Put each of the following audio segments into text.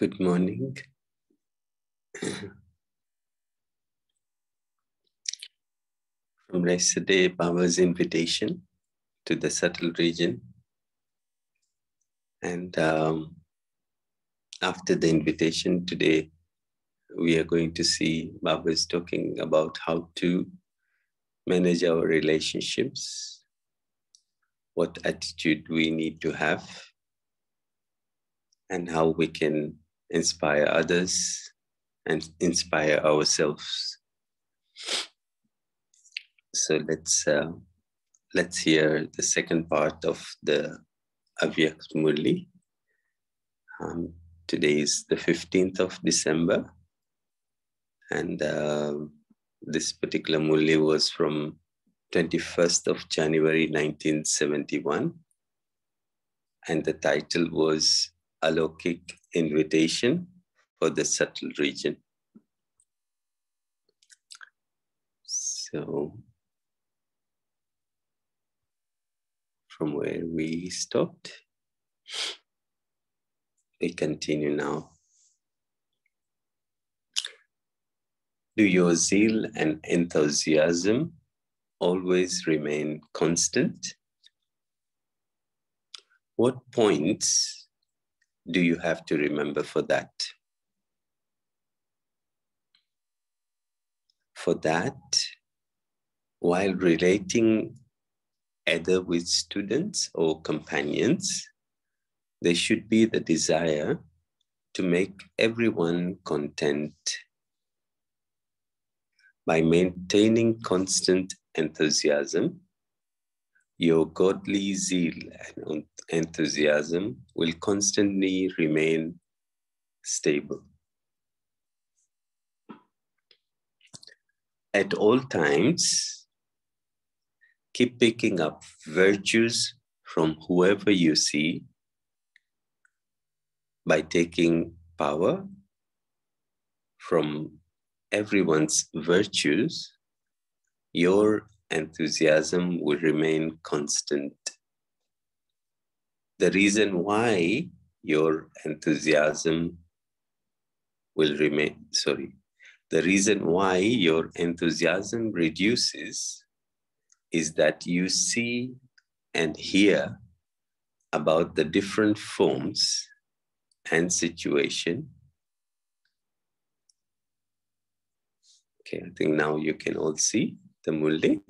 Good morning. From yesterday, Baba's invitation to the subtle region. And after the invitation today, we are going to see Baba is talking about how to manage our relationships, what attitude we need to have, and how we can inspire others and inspire ourselves. So let's hear the second part of the Avyakt Murli. Today is the 15th of December, and this particular Murli was from 21st of January 1971, and the title was Alokik Invitation for the Subtle Region. So, from where we stopped, we continue now. Do your zeal and enthusiasm always remain constant? What points do you have to remember for that? For that, while relating either with students or companions, there should be the desire to make everyone content. By maintaining constant enthusiasm, your godly zeal and enthusiasm will constantly remain stable. At all times, keep picking up virtues from whoever you see. By taking power from everyone's virtues, your enthusiasm will remain constant. The reason why your enthusiasm reduces is that you see and hear about the different forms and situation. Okay, I think now you can all see the Murli.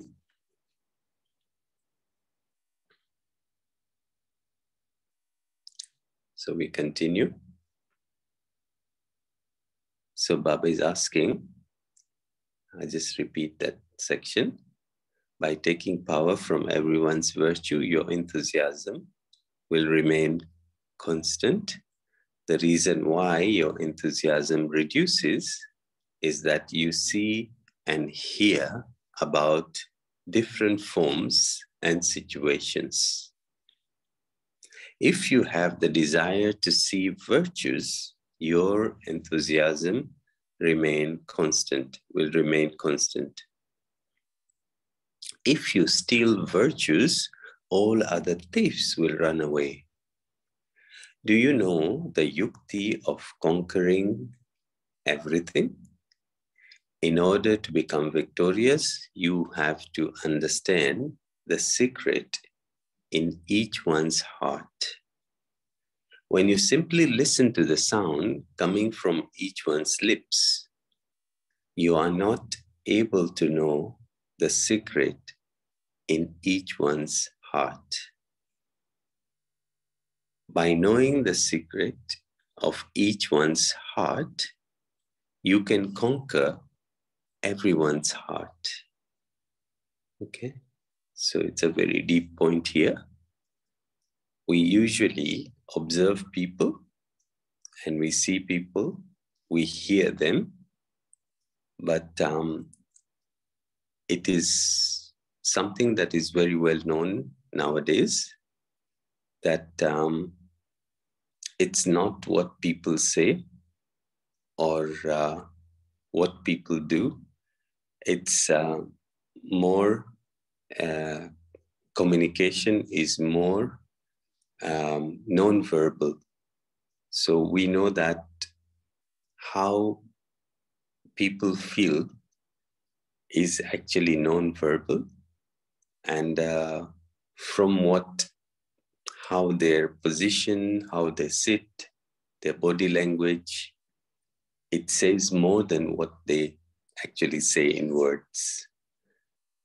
So we continue. So Baba is asking, I just repeat that section. By taking power from everyone's virtue, your enthusiasm will remain constant. The reason why your enthusiasm reduces is that you see and hear about different forms and situations. If you have the desire to see virtues, your enthusiasm will remain constant. If you steal virtues, all other thieves will run away. Do you know the yukti of conquering everything? In order to become victorious, you have to understand the secret in each one's heart. When you simply listen to the sound coming from each one's lips, you are not able to know the secret in each one's heart. By knowing the secret of each one's heart, you can conquer everyone's heart. Okay, so it's a very deep point here. We usually observe people and we see people, we hear them, but it is something that is very well known nowadays that it's not what people say or what people do. It's more communication is more non-verbal. So we know that how people feel is actually non-verbal, and from how their position, how they sit, their body language, it says more than what they actually say in words.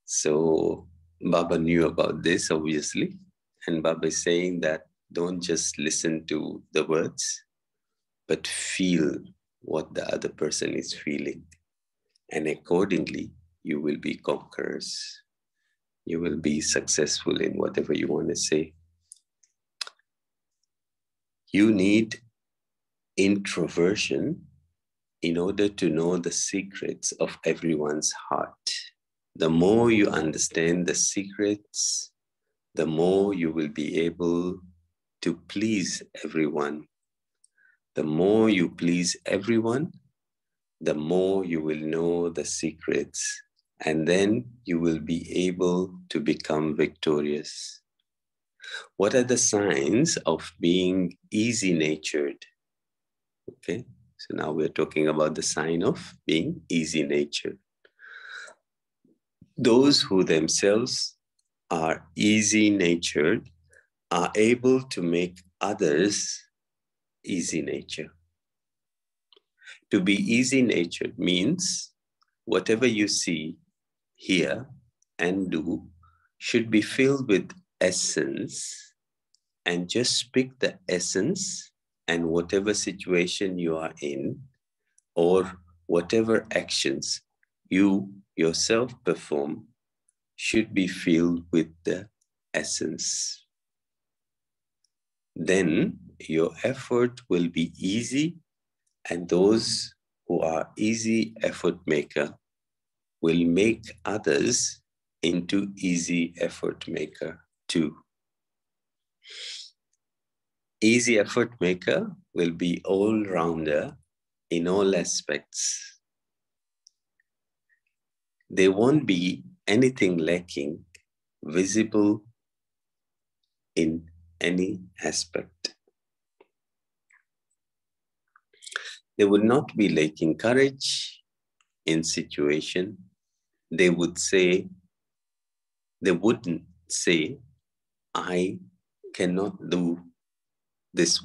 So Baba knew about this, obviously, and Baba is saying that don't just listen to the words, but feel what the other person is feeling. And accordingly, you will be conquerors. You will be successful in whatever you want to say. You need introversion in order to know the secrets of everyone's heart. The more you understand the secrets, the more you will be able to please everyone. The more you please everyone, the more you will know the secrets, and then you will be able to become victorious. What are the signs of being easy-natured? Okay, so now we're talking about the sign of being easy-natured. Those who themselves are easy-natured are able to make others easy-natured. To be easy-natured means whatever you see, hear, and do should be filled with essence, and just speak the essence, and whatever situation you are in or whatever actions you yourself perform should be filled with the essence. Then your effort will be easy, and those who are easy effort maker will make others into easy effort maker too. Easy effort maker will be all-rounder in all aspects. There won't be anything lacking visible in any aspect. They would not be lacking courage in situation. They wouldn't say, I cannot do this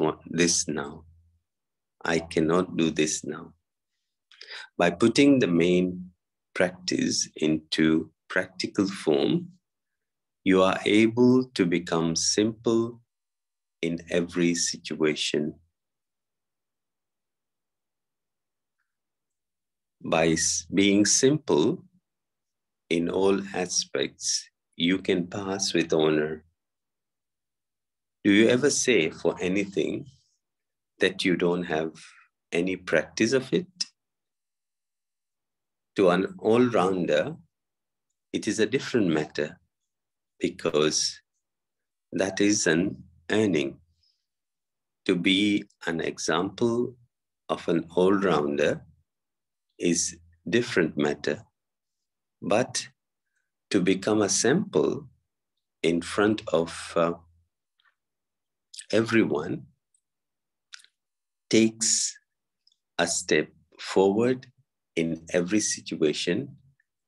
now. I cannot do this now. By putting the main practice into practical form, you are able to become simple in every situation. By being simple in all aspects, you can pass with honor. Do you ever say for anything that you don't have any practice of it? To an all-rounder, it is a different matter, because that is an earning. To be an example of an all-rounder is different matter. But to become a sample in front of everyone takes a step forward in every situation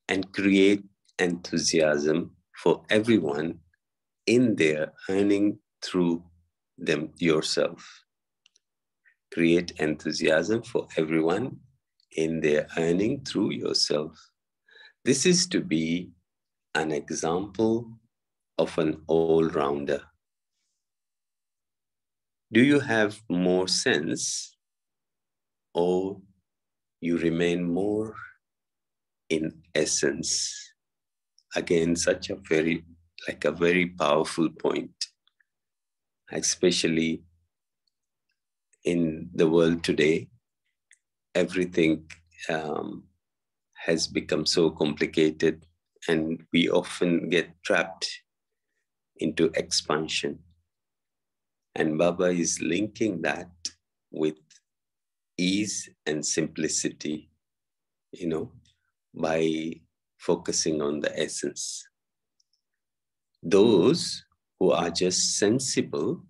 and create enthusiasm for everyone in their earning through them yourself. Create enthusiasm for everyone in their earning through yourself. This is to be an example of an all-rounder. Do you have more sense, or you remain more in essence? Again, such a very powerful point, especially in the world today. Everything has become so complicated, and we often get trapped into expansion. And Baba is linking that with ease and simplicity, by focusing on the essence. Those who are just sensible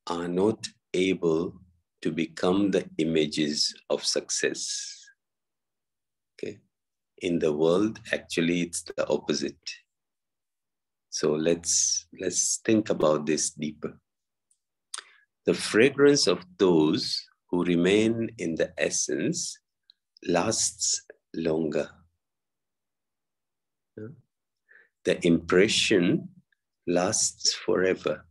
are not able to become the images of success. Okay? In the world, actually, it's the opposite. So let's think about this deeper. The fragrance of those who remain in the essence lasts longer. The impression lasts forever.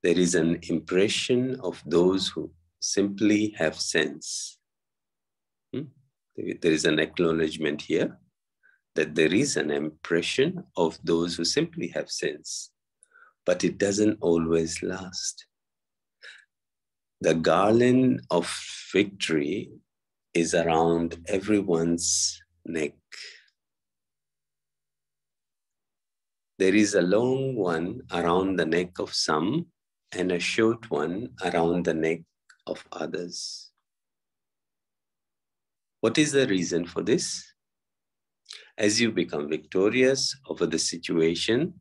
There is an impression of those who simply have sense. There is an acknowledgement here that there is an impression of those who simply have sense, but it doesn't always last. The garland of victory is around everyone's neck. There is a long one around the neck of some and a short one around the neck of others. What is the reason for this? As you become victorious over the situation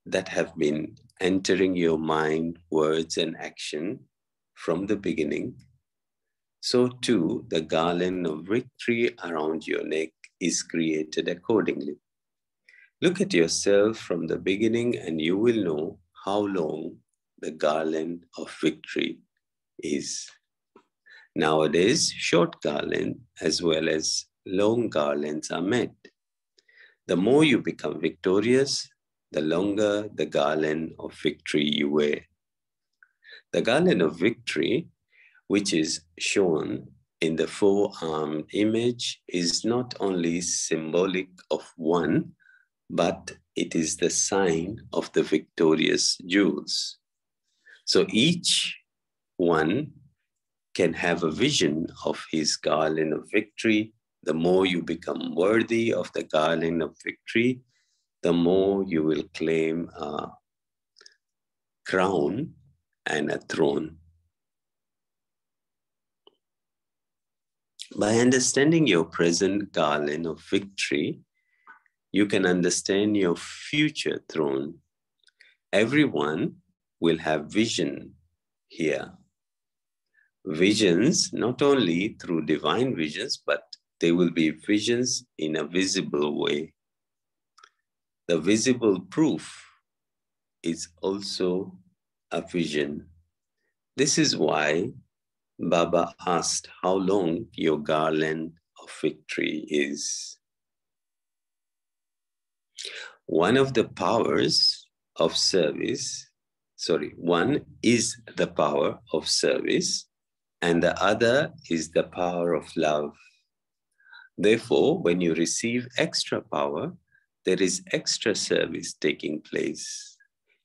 that have been entering your mind, words, and action from the beginning, so too the garland of victory around your neck is created accordingly. Look at yourself from the beginning and you will know how long the garland of victory is. Nowadays, short garland as well as long garlands are made. The more you become victorious, the longer the garland of victory you wear. The garland of victory, which is shown in the four-armed image, is not only symbolic of one, but it is the sign of the victorious jewels. So each one can have a vision of his garland of victory. The more you become worthy of the garland of victory, the more you will claim a crown and a throne. By understanding your present garland of victory, you can understand your future throne. Everyone will have vision here. Visions, not only through divine visions, but they will be visions in a visible way. The visible proof is also a vision. This is why Baba asked how long your garland of victory is. One is the power of service, and the other is the power of love. Therefore, when you receive extra power, there is extra service taking place.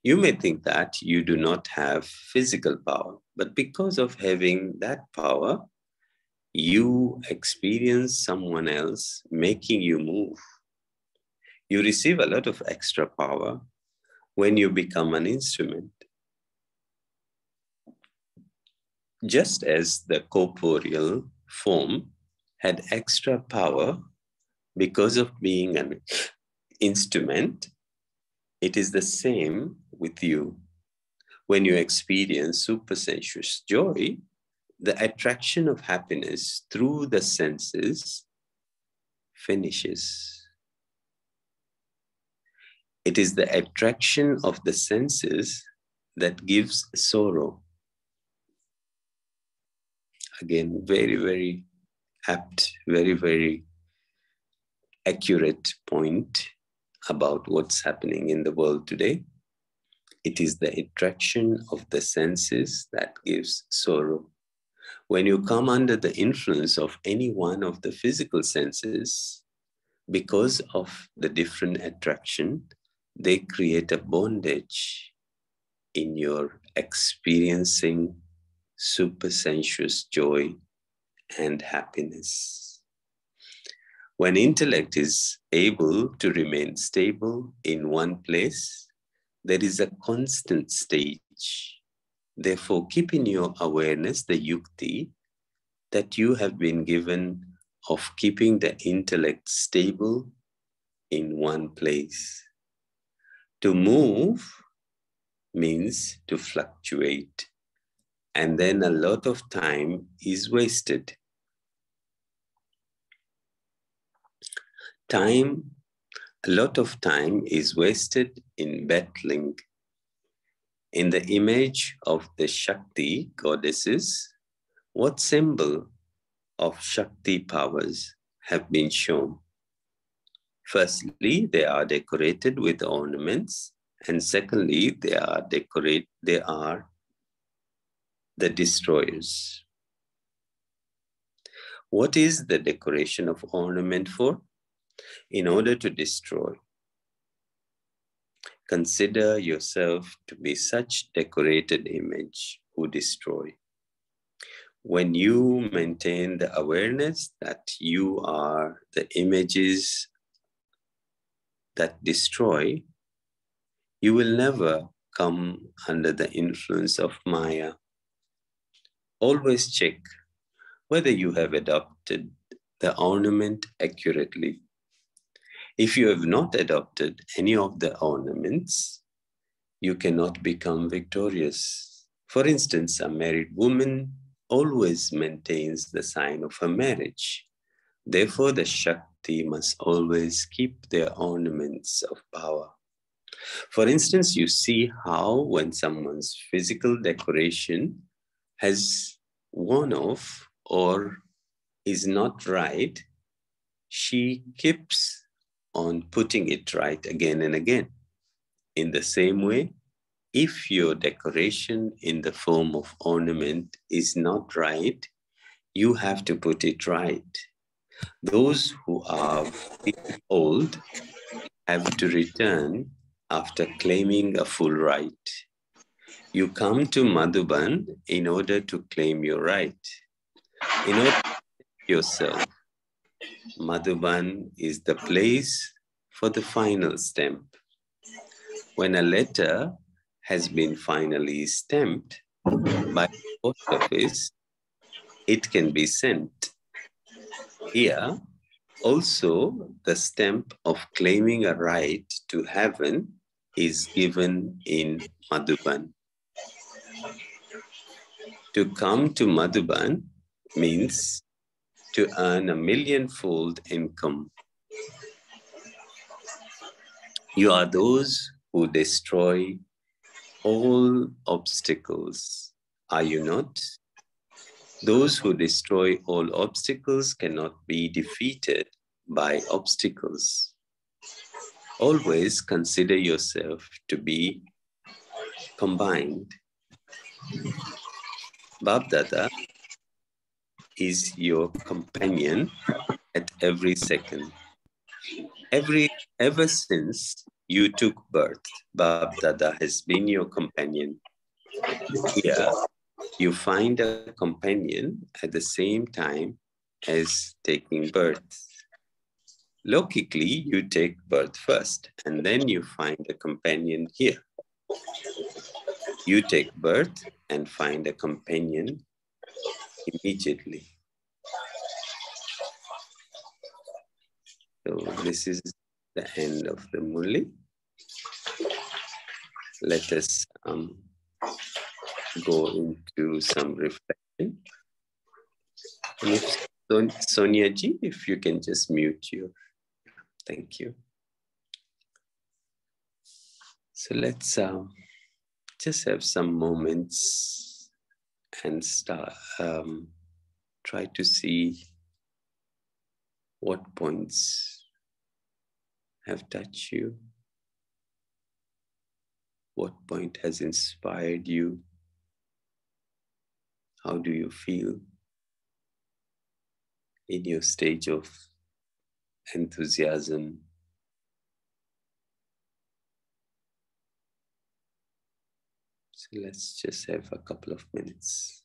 You may think that you do not have physical power, but because of having that power, you experience someone else making you move. You receive a lot of extra power when you become an instrument. Just as the corporeal form had extra power because of being an instrument, it is the same with you. When you experience supersensuous joy, the attraction of happiness through the senses finishes. It is the attraction of the senses that gives sorrow. Again, very, very apt, very, very accurate point about what's happening in the world today. It is the attraction of the senses that gives sorrow. When you come under the influence of any one of the physical senses, because of the different attraction, they create a bondage in your experiencing supersensuous joy and happiness. When intellect is able to remain stable in one place, there is a constant stage. Therefore, keep in your awareness the yukti that you have been given of keeping the intellect stable in one place. To move means to fluctuate. and then a lot of time is wasted. A lot of time is wasted in battling. In the image of the Shakti goddesses, what symbol of Shakti powers have been shown? Firstly, they are decorated with ornaments, and secondly, they are the destroyers. What is the decoration of ornament for? In order to destroy. Consider yourself to be such decorated image who destroy. When you maintain the awareness that you are the images that destroy, you will never come under the influence of Maya. Always check whether you have adopted the ornament accurately. If you have not adopted any of the ornaments, you cannot become victorious. For instance, a married woman always maintains the sign of her marriage. Therefore, the Shakti must always keep their ornaments of power. For instance, you see how when someone's physical decoration has worn off or is not right, she keeps on putting it right again and again. In the same way, if your decoration in the form of ornament is not right, you have to put it right. Those who are old have to return after claiming a full right. You come to Madhuban in order to claim your right. In order to yourself, Madhuban is the place for the final stamp. When a letter has been finally stamped by the post office, it can be sent. Here, also, the stamp of claiming a right to heaven is given in Madhuban. To come to Madhuban means to earn a millionfold income. You are those who destroy all obstacles, are you not? Those who destroy all obstacles cannot be defeated by obstacles. Always consider yourself to be combined. Babdada is your companion at every second. Ever since you took birth, Babdada has been your companion. Here, you find a companion at the same time as taking birth. Logically, you take birth first, and then you find a companion here. You take birth and find a companion immediately. So this is the end of the Murli. Let us go into some reflection. And if Sonia ji, if you can just mute you. Thank you. So let's just have some moments and start, try to see what points have touched you, what point has inspired you, how do you feel in your stage of enthusiasm. So let's just have a couple of minutes.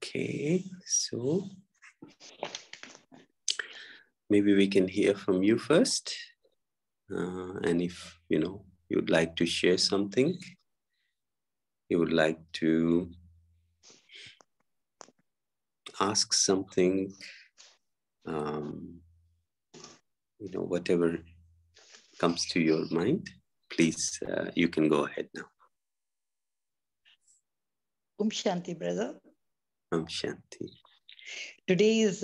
Okay, so maybe we can hear from you first. And if, you'd like to share something, you would like to ask something, whatever comes to your mind, please, you can go ahead now. Shanti, brother. Shanti. Today is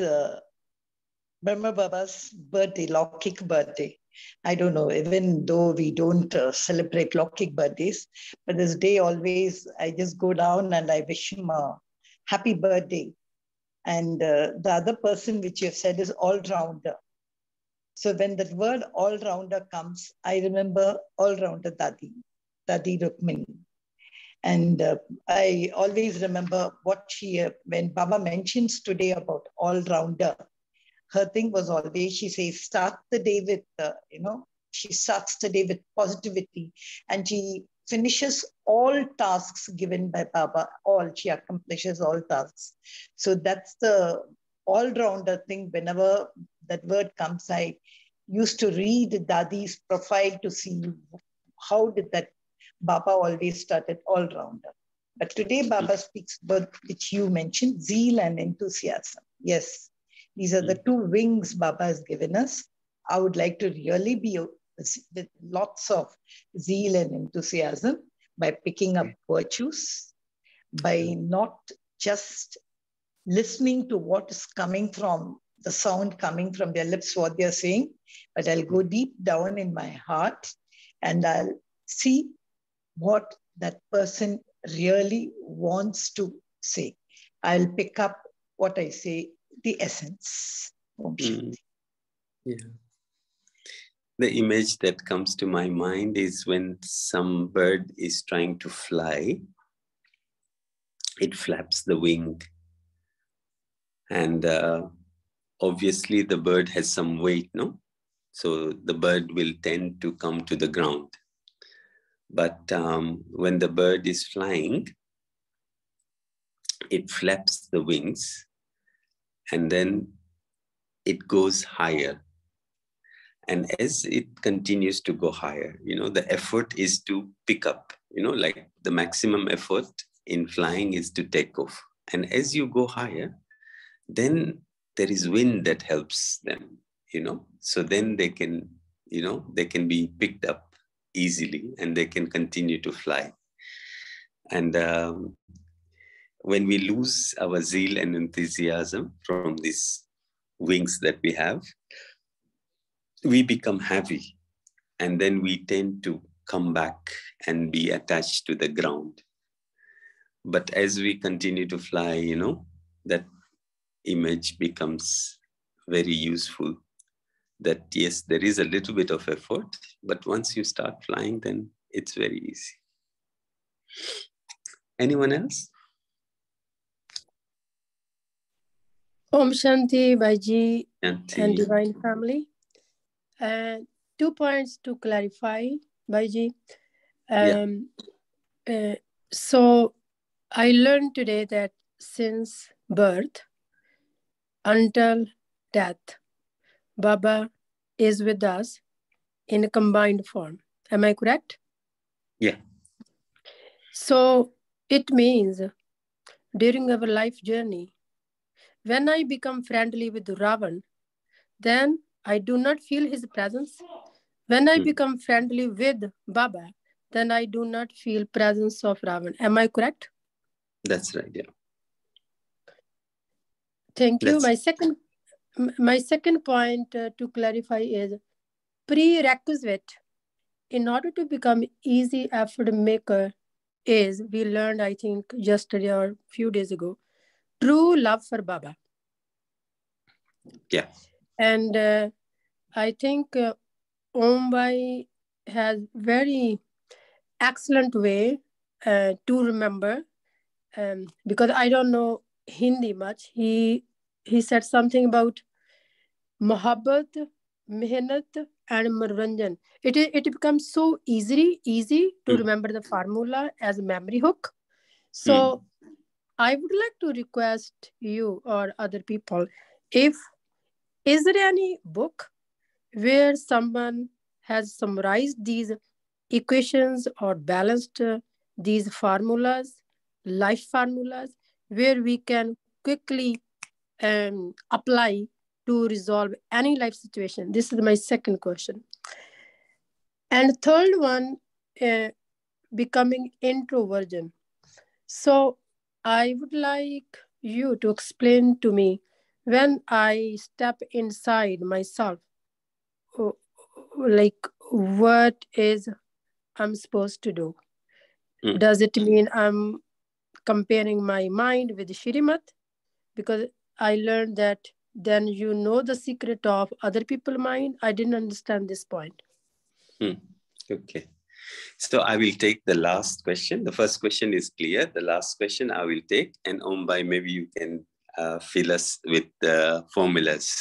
Brahma Baba's birthday, Alokik birthday. I don't know, even though we don't celebrate Alokik birthdays, but this day always, I just go down and I wish him a happy birthday. And the other person which you have said is all-rounder. So when that word all-rounder comes, I remember all-rounder Dadi Rukmini. And I always remember what when Baba mentions today about all-rounder, her thing was always, she says, start the day with, she starts the day with positivity, and she finishes all tasks given by Baba, she accomplishes all tasks. So that's the all-rounder thing. Whenever that word comes, I used to read Dadi's profile to see how did that Baba always started all-rounder. But today Baba speaks about, which you mentioned, zeal and enthusiasm. Yes, these are the two wings Baba has given us. I would like to really be with lots of zeal and enthusiasm by picking up virtues, by not just listening to what is coming from the sound coming from their lips, what they're saying, but I'll go deep down in my heart and I'll see what that person really wants to say. I'll pick up what I say, the essence. Yeah. The image that comes to my mind is when some bird is trying to fly, it flaps the wing. And obviously the bird has some weight, no? So the bird will tend to come to the ground. But when the bird is flying, it flaps the wings and then it goes higher. And as it continues to go higher, the effort is to pick up, like the maximum effort in flying is to take off. And as you go higher, then there is wind that helps them, so then they can, they can be picked up easily and they can continue to fly. And when we lose our zeal and enthusiasm from these wings that we have, we become heavy, and then we tend to come back and be attached to the ground. But as we continue to fly, that image becomes very useful, that yes, there is a little bit of effort, but once you start flying, then it's very easy. Anyone else? Om Shanti, Bhaiji, Shanti. and Divine Family. 2 points to clarify, Bhaiji. So I learned today that since birth until death, Baba is with us in a combined form. Am I correct? Yeah. So it means during our life journey, when I become friendly with Ravan, then I do not feel his presence. When I become friendly with Baba, then I do not feel presence of Ravan. Am I correct? That's right, yeah. Thank you. My second point to clarify is prerequisite in order to become easy effort maker is, we learned, I think, yesterday or a few days ago, true love for Baba. Yeah. And I think Om Bhai has very excellent way to remember, because I don't know Hindi much. He said something about Mohabbat, Mehnat, and Manoranjan. It becomes so easy to remember the formula as a memory hook. So I would like to request you or other people, if is there any book where someone has summarized these equations or balanced these formulas, life formulas, where we can quickly apply to resolve any life situation? This is my second question. And third one, uh, becoming introversion. So I would like you to explain to me, when I step inside myself, oh, like what is I'm supposed to do? Mm. Does it mean I'm comparing my mind with Shrimat? Because I learned that then you know the secret of other people's mind. I didn't understand this point. Mm. Okay. So I will take the last question. The first question is clear. The last question I will take, and Ombai, maybe you can fill us with the formulas.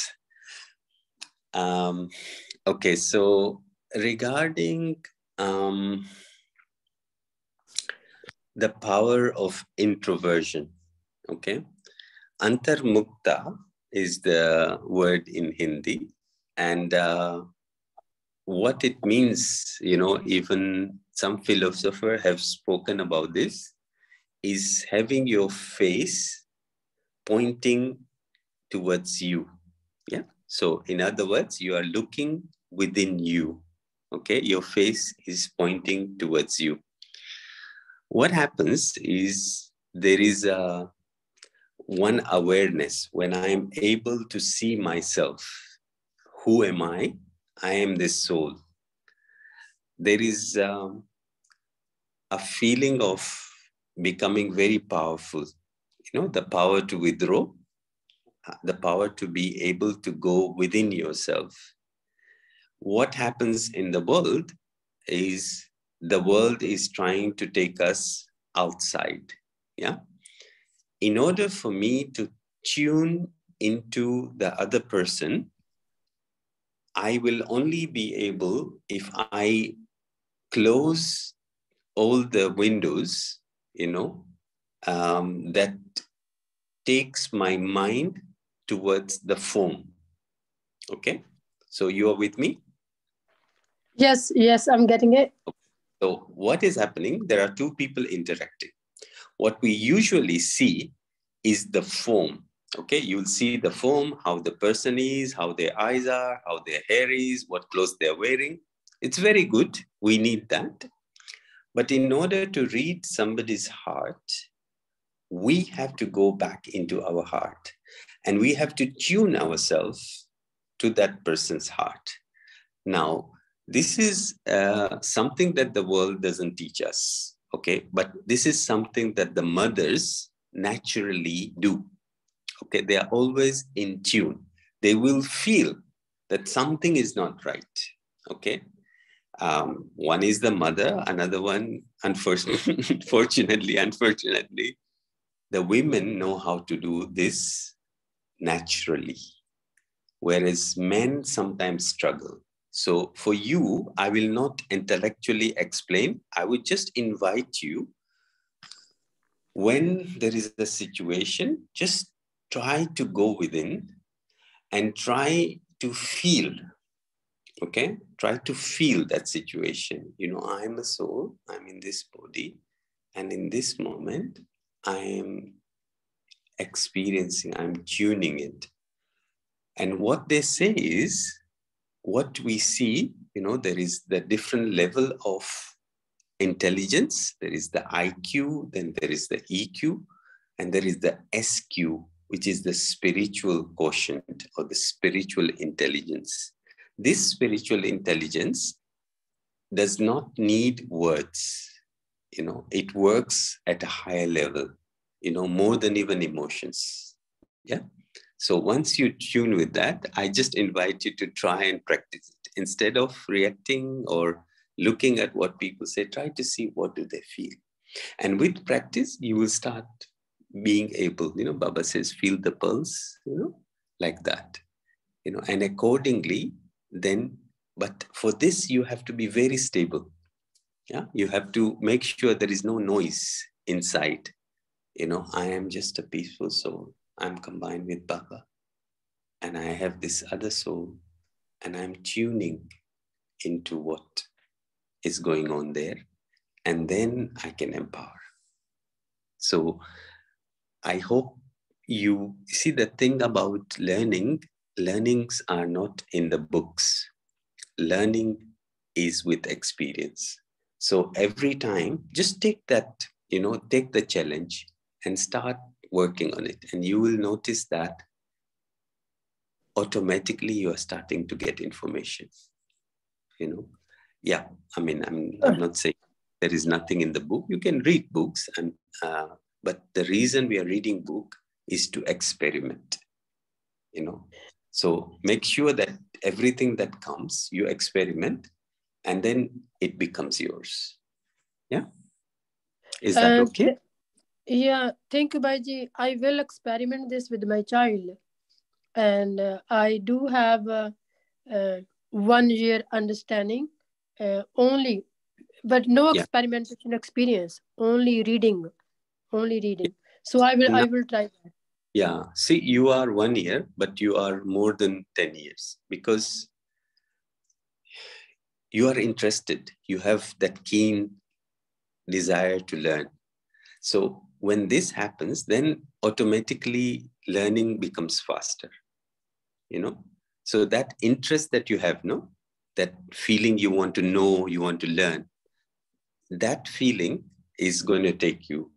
Okay, so regarding the power of introversion, okay, Antarmukta is the word in Hindi, and what it means, even some philosophers have spoken about this, is having your face pointing towards you. Yeah. So in other words, you are looking within you. Okay. Your face is pointing towards you. What happens is there is one awareness when I am able to see myself. Who am I? I am this soul. There is a feeling of becoming very powerful. The power to withdraw, the power to be able to go within yourself. What happens in the world is the world is trying to take us outside. Yeah. In order for me to tune into the other person, I will only be able if I close all the windows, that takes my mind towards the form. Okay? So you are with me? Yes, I'm getting it. So what is happening? There are two people interacting. What we usually see is the form. Okay, you'll see the form, how the person is, how their eyes are, how their hair is, what clothes they're wearing. It's very good. We need that. But in order to read somebody's heart, we have to go back into our heart and we have to tune ourselves to that person's heart. Now, this is something that the world doesn't teach us, okay? But this is something that the mothers naturally do, okay? They are always in tune. They will feel that something is not right, okay? One is the mother, another one, unfortunately, the women know how to do this naturally, whereas men sometimes struggle. So for you, I will not intellectually explain. I would just invite you, when there is a situation, just try to go within and try to feel, okay? Try to feel that situation. I'm a soul, I'm in this body, and in this moment, I am experiencing, I'm tuning it. And what they say is, what we see, there is the different level of intelligence. There is the IQ, then there is the EQ, and there is the SQ, which is the spiritual quotient or the spiritual intelligence. This spiritual intelligence does not need words. It works at a higher level, more than even emotions. Yeah. So once you tune with that, I just invite you to try and practice it. Instead of reacting or looking at what people say, try to see what do they feel. And with practice, you will start being able, Baba says, feel the pulse, like that, and accordingly, then, but for this, you have to be very stable. Yeah. You have to make sure there is no noise inside. I am just a peaceful soul. I'm combined with Baba. And I have this other soul. And I'm tuning into what is going on there. And then I can empower. So I hope you see the thing about learnings are not in the books. Learning is with experience. So every time, just take that, take the challenge and start working on it. And you will notice that automatically you are starting to get information. Yeah, I mean, I'm not saying there is nothing in the book. You can read books, but the reason we are reading book is to experiment. So make sure that everything that comes, you experiment, and then it becomes yours. Yeah, is that okay? Yeah, thank you, Baiji. I will experiment this with my child, and I do have 1 year understanding only, but no Yeah. experimentation experience. Only reading. So I will try that. Yeah. See, you are 1 year, but you are more than 10 years because you are interested. You have that keen desire to learn. So when this happens, then automatically learning becomes faster. So that interest that you have, that feeling you want to know, you want to learn, that feeling is going to take you,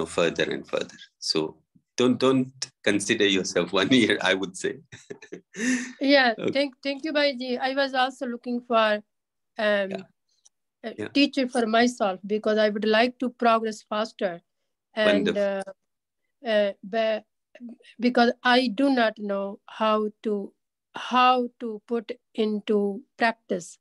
further and further. So don't consider yourself 1 year, I would say. Yeah, Okay. thank you, Baiji. I was also looking for Yeah. a Yeah. teacher for myself because I would like to progress faster, and Wonderful. but because I do not know how to put into practice.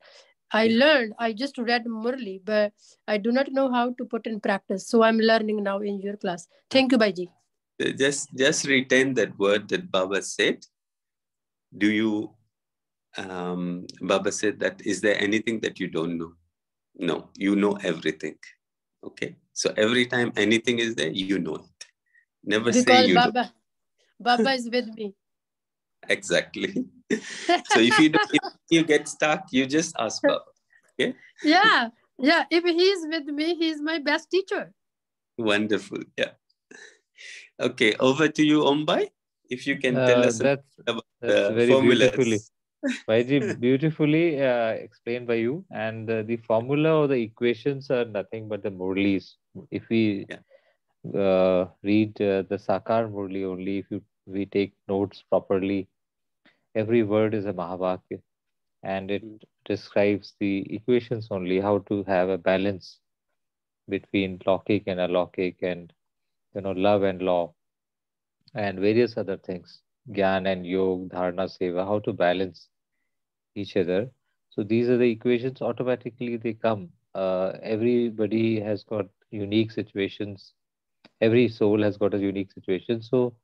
I Yeah. learned. I just read Murli, but I do not know how to put in practice. So I'm learning now in your class. Thank you, Baiji. Just retain that word that Baba said. Do you Baba said that, is there anything that you don't know? No, you know everything. Okay. So every time anything is there, you know it. Never say Because you don't. Baba is with me. Exactly. So if you get stuck, you just ask Baba. Okay. Yeah. If he's with me, he's my best teacher. Wonderful. Yeah. Okay. Over to you, Ombai. If you can tell us about That's the very beautifully, formulas. Vaiji, beautifully explained by you. And the formula or the equations are nothing but the Murlis. If we Yeah. read the Sakarmurli only, if we take notes properly, every word is a Mahavakya, and it Mm. describes the equations only, how to have a balance between Lokik and Alokik, and love and law, and various other things, Gyan and Yog, Dharana, Seva, how to balance each other. So these are the equations, automatically they come. Everybody has got unique situations. Every soul has got a unique situation. So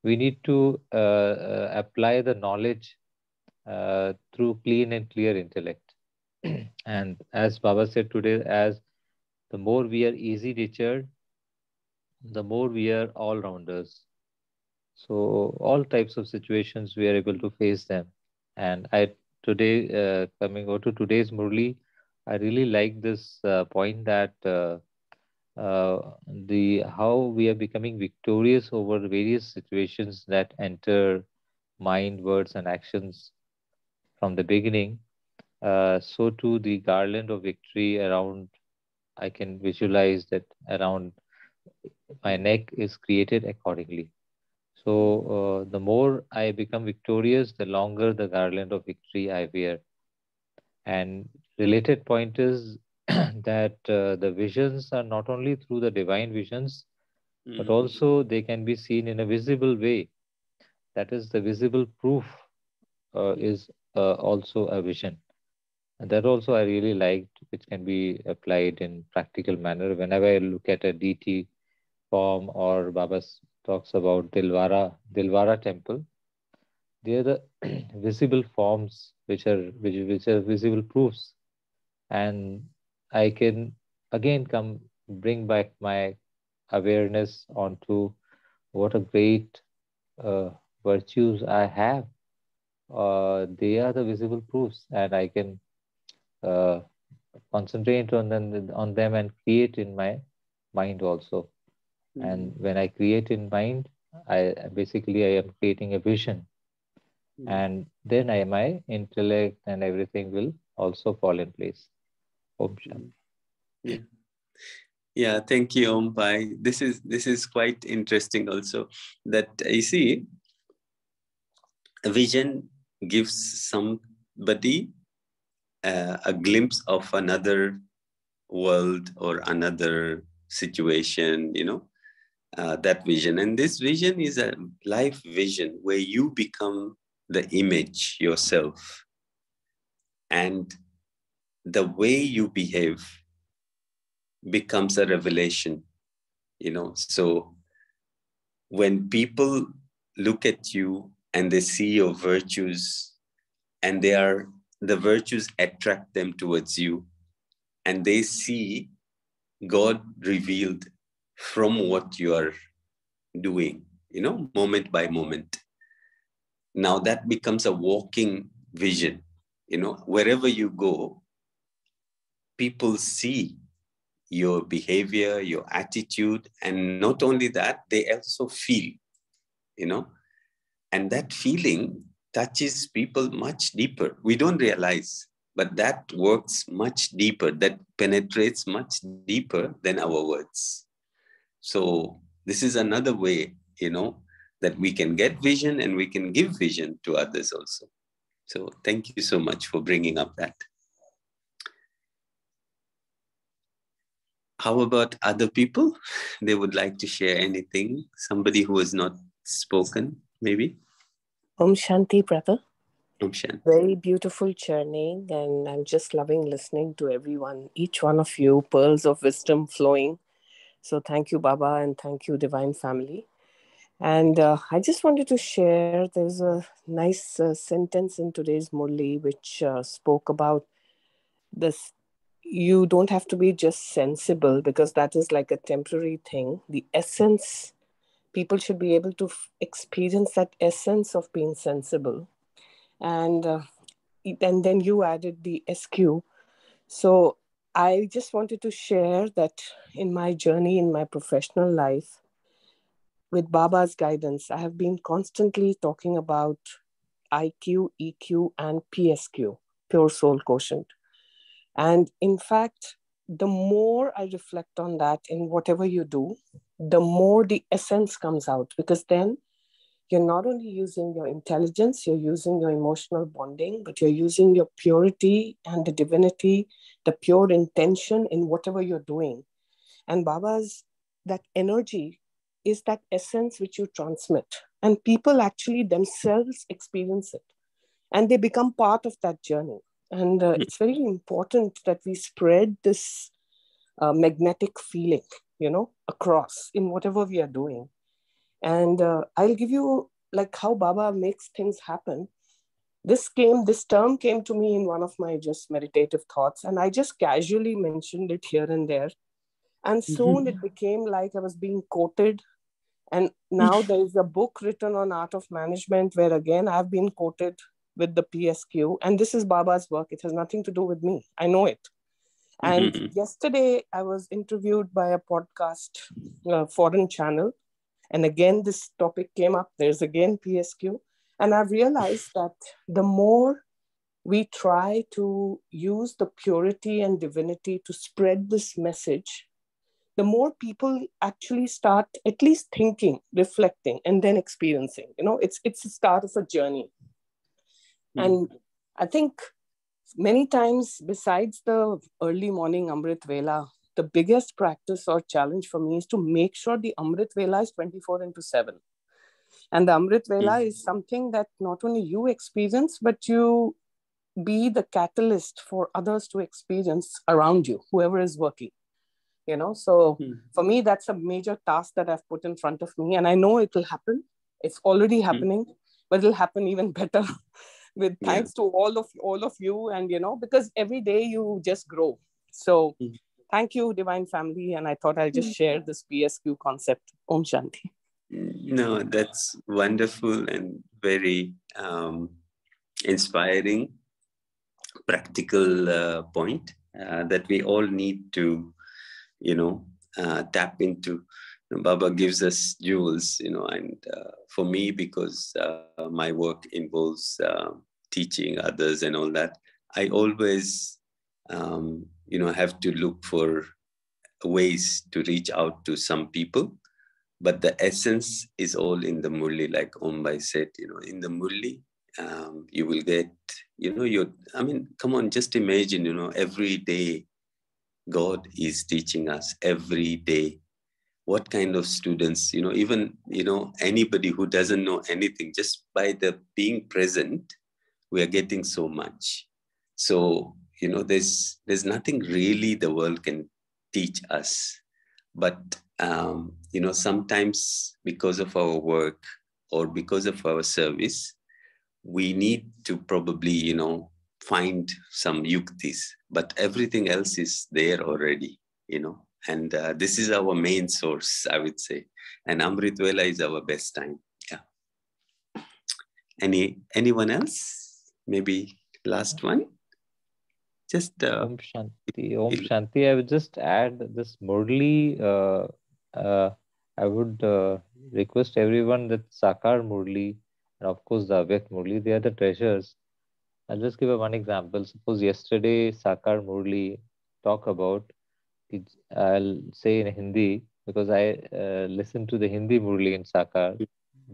we need to apply the knowledge through clean and clear intellect. And as Baba said today, as the more we are easy natured, the more we are all rounders. So all types of situations we are able to face them. And I today coming over to today's Murli, I really like this point that the how we are becoming victorious over various situations that enter mind, words, and actions from the beginning. So too the garland of victory around, I can visualize that around my neck is created accordingly. So the more I become victorious, the longer the garland of victory I wear. And related point is that the visions are not only through the divine visions, but Mm. also they can be seen in a visible way. That is, the visible proof is also a vision. And that also I really liked, which can be applied in practical manner. Whenever I look at a deity form, or Baba talks about Dilwara temple, they are the visible forms which are visible proofs. And I can again come bring back my awareness onto what a great virtues I have. They are the visible proofs, and I can uh, concentrate on them and create in my mind also. And when I create in mind, I am creating a vision, and then my intellect and everything will also fall in place. Om Shanti. Yeah. Yeah, thank you, Om Pai. This is quite interesting also, that you see, a vision gives somebody a glimpse of another world or another situation, that vision. And this vision is a life vision where you become the image yourself. And the way you behave becomes a revelation, So when people look at you and they see your virtues, and the virtues attract them towards you, and they see God revealed from what you are doing, moment by moment. Now that becomes a walking vision. Wherever you go, people see your behavior, your attitude, and not only that, they also feel, and that feeling touches people much deeper. We don't realize, but that works much deeper, that penetrates much deeper than our words. So this is another way, that we can get vision and we can give vision to others also. So thank you so much for bringing up that. How about other people? They would like to share anything? Somebody who has not spoken, maybe? Om Shanti, brother. Om Shanti. Very beautiful churning, and I'm just loving listening to everyone, each one of you, pearls of wisdom flowing. So thank you, Baba, and thank you, Divine Family. And I just wanted to share, there's a nice sentence in today's Murli which spoke about this. You don't have to be just sensible, because that is like a temporary thing. The essence, people should be able to experience that essence of being sensible. And then you added the SQ. So I just wanted to share that in my journey, in my professional life, with Baba's guidance, I have been constantly talking about IQ, EQ, and PSQ, Pure Soul Quotient. And in fact, the more I reflect on that in whatever you do, the more the essence comes out, because then you're not only using your intelligence, you're using your emotional bonding, but you're using your purity and the divinity, the pure intention in whatever you're doing. And Baba's, that energy is that essence which you transmit. And people actually themselves experience it. And they become part of that journey. And it's very important that we spread this magnetic feeling, across in whatever we are doing. And I'll give you like how Baba makes things happen. This term came to me in one of my just meditative thoughts, and I just casually mentioned it here and there. And soon it became like I was being quoted. And now there is a book written on art of management where again I've been quoted with the PSQ. And this is Baba's work. It has nothing to do with me. I know it. And yesterday I was interviewed by a podcast, foreign channel. And again, this topic came up. There's again PSQ. And I've realized that the more we try to use the purity and divinity to spread this message, the more people actually start at least thinking, reflecting, and then experiencing. It's the start of a journey. And I think many times, besides the early morning Amrit Vela, the biggest practice or challenge for me is to make sure the Amrit Vela is 24/7. And the Amrit Vela is something that not only you experience, but you be the catalyst for others to experience around you, whoever is working. So for me, that's a major task that I've put in front of me. And I know it will happen. It's already happening, but it'll happen even better with thanks to all of you. And, because every day you just grow. So Thank you, Divine Family. And I thought I'll just share this PSQ concept. Om Shanti. No, that's wonderful and very inspiring, practical point that we all need to, tap into. Baba gives us jewels, and for me, because my work involves teaching others and all that, I always, have to look for ways to reach out to some people. But the essence is all in the Murli, like Ombai said, in the Murli, you will get, come on, just imagine, every day God is teaching us every day. What kind of students, even, anybody who doesn't know anything, just by the being present, we are getting so much. So, there's nothing really the world can teach us. But, sometimes because of our work or because of our service, we need to probably, find some yuktis, but everything else is there already, and this is our main source, I would say. And Amrit Vela is our best time. Yeah. Anyone else? Maybe last one? Just Om Shanti. Om Shanti. I would just add this Murli. I would request everyone that Sakarmurli and of course the Avyakt Murli, they are the treasures. I'll just give one example. Suppose yesterday Sakarmurli talk about, I'll say in Hindi because I listen to the Hindi Murli in Sakar.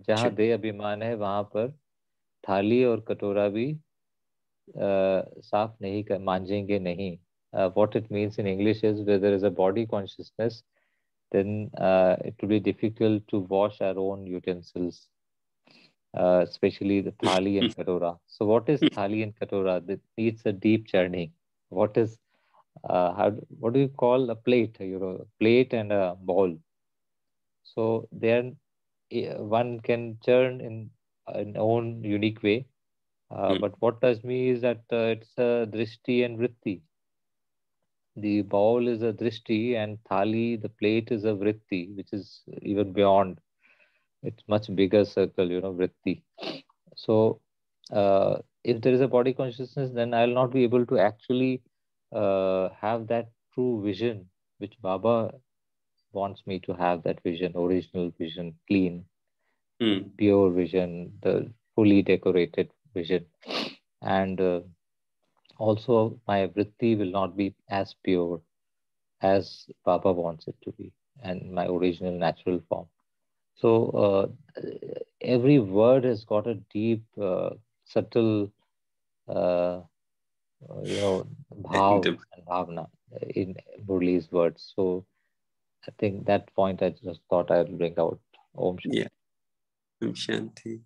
जहाँ दे अभिमान है वहाँ पर थाली और कटोरा भी साफ नहीं कर मांजेंगे नहीं. What it means in English is, where there is a body consciousness, then it will be difficult to wash our own utensils, especially the thali and katora. So what is thali and katora? That needs a deep churning. What is what do you call a plate? A plate and a bowl. So then one can churn in an own unique way. But what touched me is that it's a drishti and vritti. The bowl is a drishti and thali, the plate, is a vritti, which is even beyond. It's much bigger circle, vritti. So if there is a body consciousness, then I'll not be able to actually have that true vision, which Baba wants me to have, that vision, original vision, clean, pure vision, the fully decorated vision. And also my vritti will not be as pure as Baba wants it to be, and my original natural form. So every word has got a deep, subtle, bhav and bhavna in Murli's words. So I think that point I just thought I'd bring out. Om Shanti. Yeah. Om Shanti.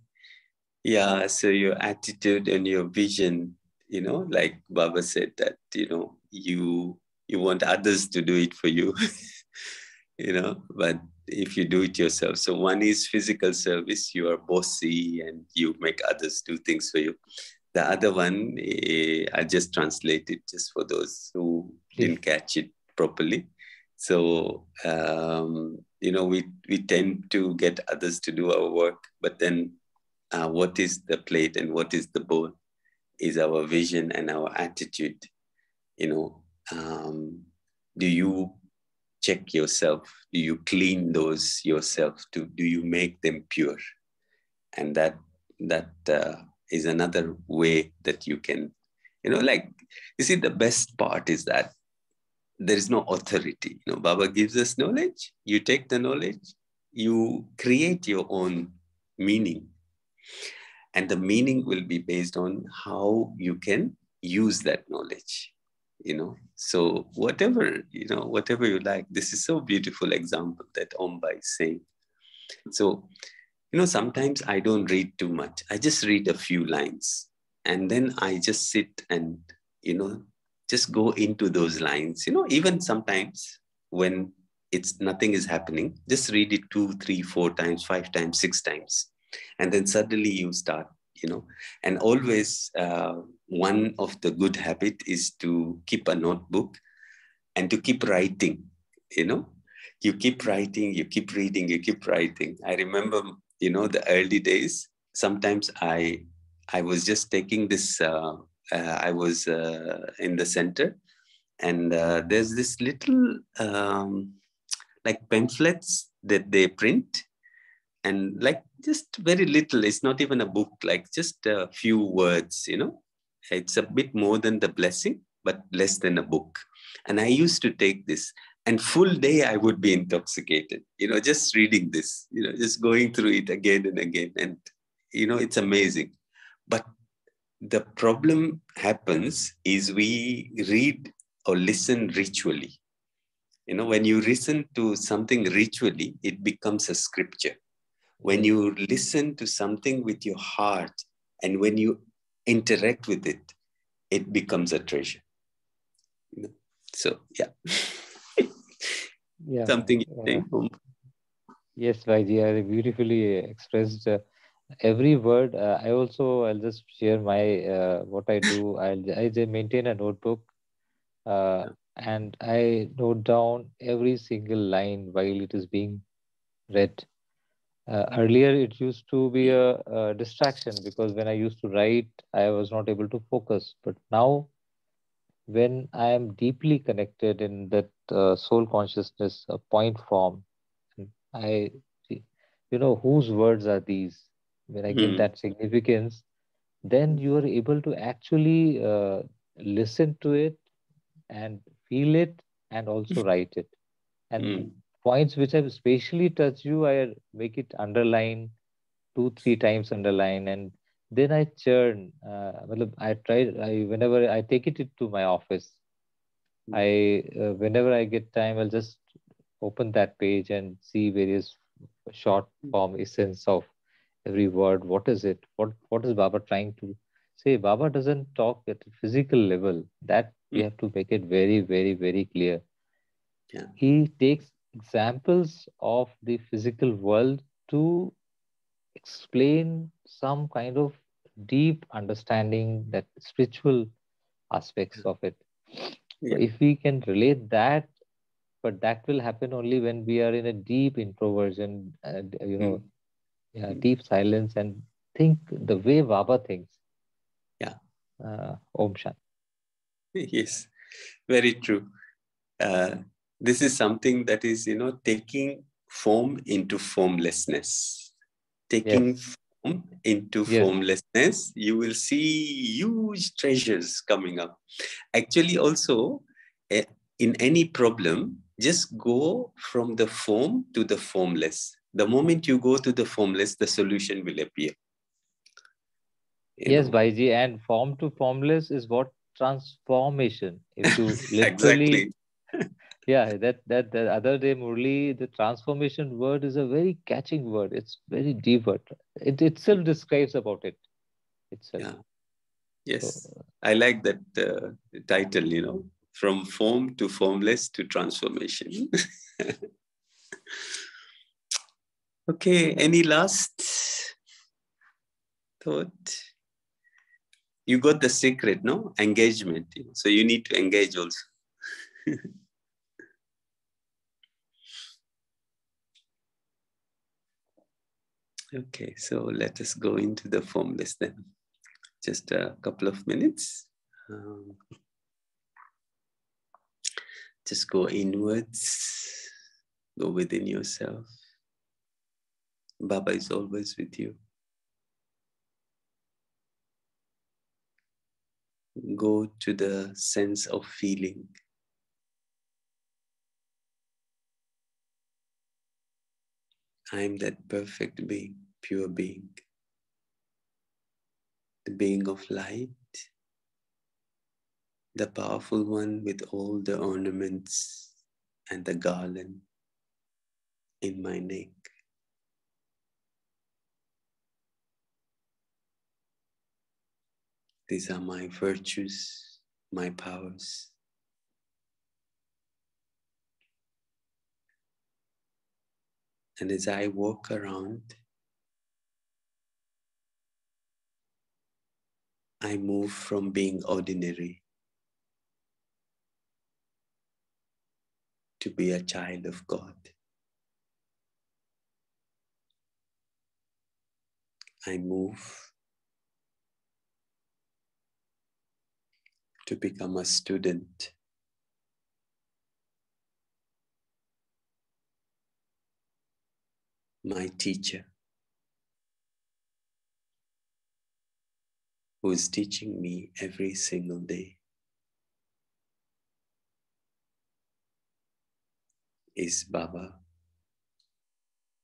Yeah, so your attitude and your vision, like Baba said, that, you want others to do it for you, but if you do it yourself. So one is physical service, you are bossy and you make others do things for you. The other one, I just translated just for those who didn't catch it properly. So, we tend to get others to do our work, but then what is the plate and what is the bowl is our vision and our attitude. Do you check yourself? Do you clean those yourself? Do you make them pure? And that is another way that you can, you see, the best part is that there is no authority. Baba gives us knowledge. You take the knowledge, you create your own meaning. And the meaning will be based on how you can use that knowledge, So whatever you like. This is so beautiful example that Ombai is saying. So, sometimes I don't read too much. I just read a few lines. And then I just sit and, just go into those lines. Even sometimes when nothing is happening, just read it 2, 3, 4 times, 5 times, 6 times. And then suddenly you start, and always one of the good habit is to keep a notebook and to keep writing, you know. You keep writing, you keep reading, you keep writing. I remember, you know, the early days, sometimes I was just taking this, I was in the center, and there's this little like pamphlets that they print, and like just very little, it's not even a book, like just a few words, you know. It's a bit more than the blessing, but less than a book. And I used to take this, and full day I would be intoxicated, you know, just reading this, you know, just going through it again and again. And, you know, it's amazing. But the problem happens is we read or listen ritually. You know, when you listen to something ritually, it becomes a scripture. When you listen to something with your heart and when you interact with it, it becomes a treasure. You know? So, yeah. Yeah. Something you think. Yes, Vaiji, I beautifully expressed every word. I'll just share my what I do. I just maintain a notebook, and I note down every single line while it is being read. Earlier, it used to be a distraction because when I used to write, I was not able to focus. But now, when I am deeply connected in that soul consciousness point form, and I, you know, whose words are these? When I give that significance, then you are able to actually listen to it and feel it and also write it. And points which have spatially touched you, I make it underline, 2 3 times underline, and then I churn. I try. Whenever I take it to my office, whenever I get time, I'll just open that page and see various short form essence of every word. What is it? What is Baba trying to say? Baba doesn't talk at a physical level. That we have to make it very, very, very clear. Yeah. He takes examples of the physical world to explain some kind of deep understanding, that spiritual aspects of it. So Yeah. if we can relate that, but that will happen only when we are in a deep introversion, deep silence, and think the way Baba thinks. Yeah. Om Shanti. Yes, very true. This is something that is, you know, taking form into formlessness. Taking form into formlessness, you will see huge treasures coming up. Actually, also, in any problem, just go from the form to the formless. The moment you go to the formless, the solution will appear. Yes, Bhaiji, and form to formless is what transformation. If you literally, yeah, that the other day, Murli, the transformation word is a very catching word. It's very deep word. It itself describes about it itself. Yeah. Yes, so, I like that title. You know, from form to formless to transformation. Okay. Any last thought? You got the secret, no? Engagement. So you need to engage also. Okay, so let us go into the formless then. Just a couple of minutes. Just go inwards. Go within yourself. Baba is always with you. Go to the sense of feeling. I am that perfect being, pure being, the being of light, the powerful one with all the ornaments and the garland in my neck. These are my virtues, my powers. And as I walk around, I move from being ordinary to be a child of God. I move to become a student. My teacher, who is teaching me every single day, is Baba,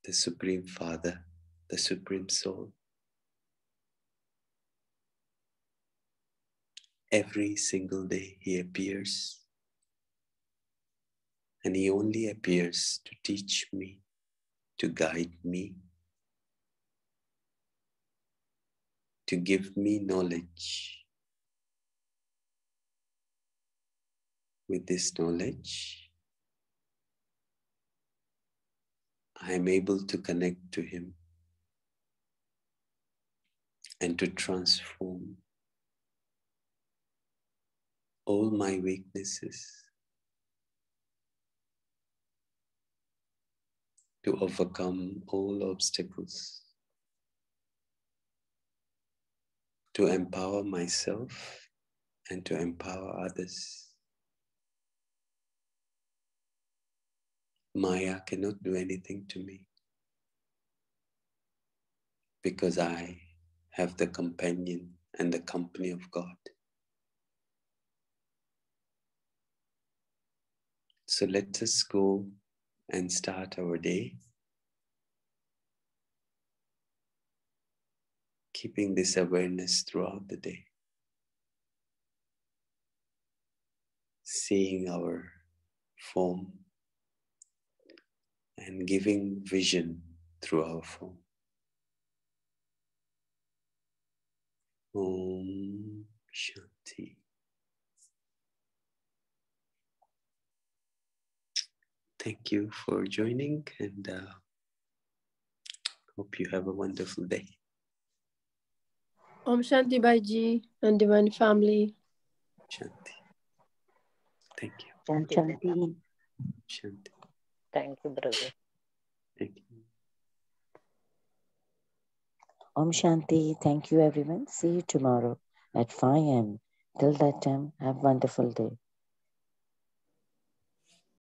the Supreme Father, the Supreme Soul. Every single day he appears, and he only appears to teach me, to guide me, to give me knowledge. With this knowledge, I am able to connect to him and to transform all my weaknesses, to overcome all obstacles, to empower myself and to empower others. Maya cannot do anything to me because I have the companion and the company of God. So let us go and start our day, keeping this awareness throughout the day, seeing our form and giving vision through our form. Om Shanti. Thank you for joining, and hope you have a wonderful day. Om Shanti Bhaiji and Divine Family. Shanti. Thank you. Shanti. Shanti. Thank you, brother. Thank you. Om Shanti. Thank you, everyone. See you tomorrow at 5 a.m. Till that time, have a wonderful day.